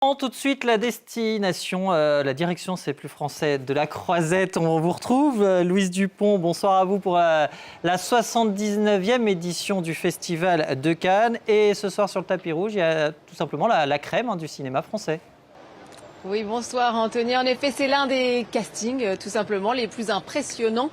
Tout de suite, la destination, la direction, c'est plus français, de la Croisette. On vous retrouve, Louise Dupont, bonsoir à vous pour la 79e édition du Festival de Cannes. Et ce soir, sur le tapis rouge, il y a tout simplement la crème du cinéma français. Oui, bonsoir Anthony. En effet, c'est l'un des castings, tout simplement, les plus impressionnants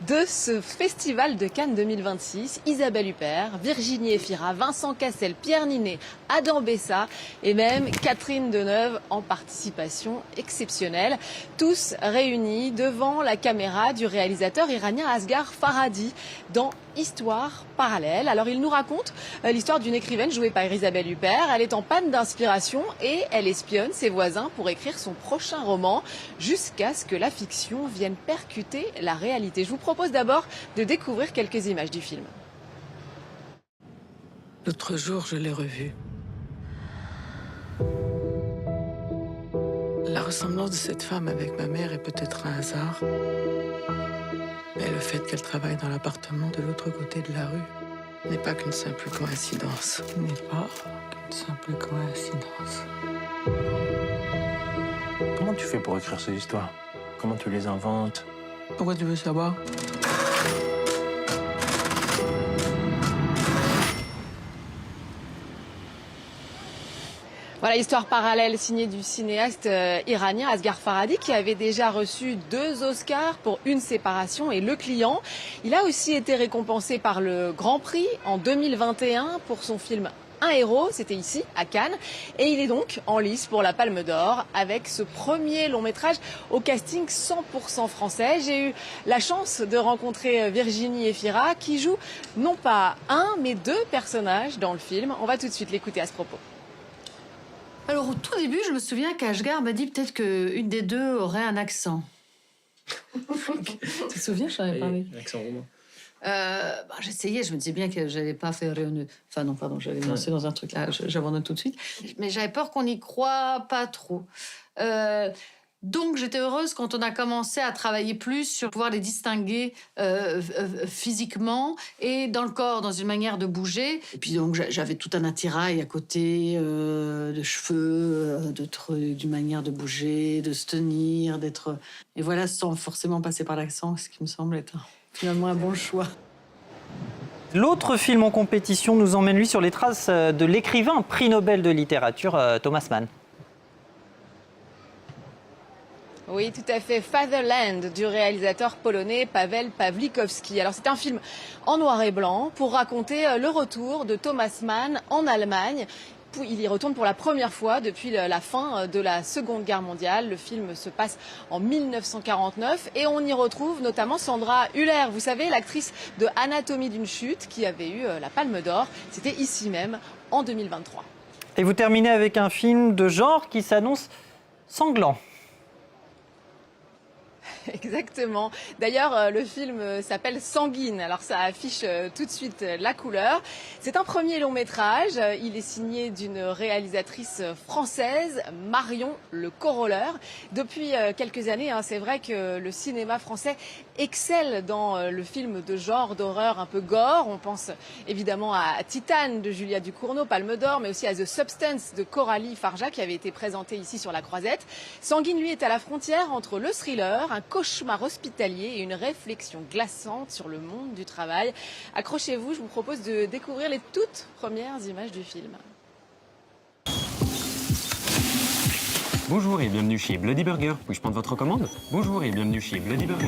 de ce Festival de Cannes 2026. Isabelle Huppert, Virginie Efira, Vincent Cassel, Pierre Ninet, Adam Bessa et même Catherine Deneuve en participation exceptionnelle. Tous réunis devant la caméra du réalisateur iranien Asghar Farhadi dans Histoire parallèle. Alors il nous raconte l'histoire d'une écrivaine jouée par Isabelle Huppert. Elle est en panne d'inspiration et elle espionne ses voisins pour écrire son prochain roman jusqu'à ce que la fiction vienne percuter la réalité. Je vous propose d'abord de découvrir quelques images du film. L'autre jour, je l'ai revue. La ressemblance de cette femme avec ma mère est peut-être un hasard. Mais le fait qu'elle travaille dans l'appartement de l'autre côté de la rue n'est pas qu'une simple coïncidence. N'est pas qu'une simple coïncidence. Comment tu fais pour écrire ces histoires? Comment tu les inventes? Pourquoi tu veux savoir? Voilà, Histoire parallèle signée du cinéaste iranien Asghar Farhadi qui avait déjà reçu 2 Oscars pour Une séparation et Le client. Il a aussi été récompensé par le Grand Prix en 2021 pour son film Un héros, c'était ici, à Cannes. Et il est donc en lice pour la Palme d'Or avec ce premier long métrage au casting 100% français. J'ai eu la chance de rencontrer Virginie Efira qui joue non pas un, mais 2 personnages dans le film. On va tout de suite l'écouter à ce propos. Alors, au tout début, je me souviens qu'Ashgar m'a dit peut-être qu'une des 2 aurait un accent. Tu te souviens, j'en avais parlé. Accent romain. J'essayais, je me disais bien que j'allais pas faire une... Enfin non, pardon, j'allais me lancer dans un truc là, j'abandonne tout de suite. Mais j'avais peur qu'on n'y croie pas trop. Donc j'étais heureuse quand on a commencé à travailler plus sur pouvoir les distinguer physiquement et dans le corps, dans une manière de bouger. Et puis donc j'avais tout un attirail à côté de cheveux, de trucs, d'une manière de bouger, de se tenir, d'être... Et voilà, sans forcément passer par l'accent, ce qui me semble être finalement un bon choix. L'autre film en compétition nous emmène, lui, sur les traces de l'écrivain prix Nobel de littérature, Thomas Mann. Oui, tout à fait. Fatherland du réalisateur polonais Paweł Pawlikowski. Alors c'est un film en noir et blanc pour raconter le retour de Thomas Mann en Allemagne. Il y retourne pour la première fois depuis la fin de la Seconde Guerre mondiale. Le film se passe en 1949 et on y retrouve notamment Sandra Hüller. Vous savez, l'actrice de Anatomie d'une chute qui avait eu la Palme d'Or. C'était ici même en 2023. Et vous terminez avec un film de genre qui s'annonce sanglant. Exactement. D'ailleurs, le film s'appelle Sanguine. Alors ça affiche tout de suite la couleur. C'est un premier long métrage. Il est signé d'une réalisatrice française, Marion Le Corolleur. Depuis quelques années, c'est vrai que le cinéma français excelle dans le film de genre d'horreur un peu gore. On pense évidemment à Titane de Julia Ducournau, Palme d'Or, mais aussi à The Substance de Coralie Farja qui avait été présentée ici sur la Croisette. Sanguine, lui, est à la frontière entre le thriller, un cauchemar hospitalier et une réflexion glaçante sur le monde du travail. Accrochez-vous, je vous propose de découvrir les toutes premières images du film. Bonjour et bienvenue chez Bloody Burger. Puis-je prendre votre commande? Bonjour et bienvenue chez Bloody Burger.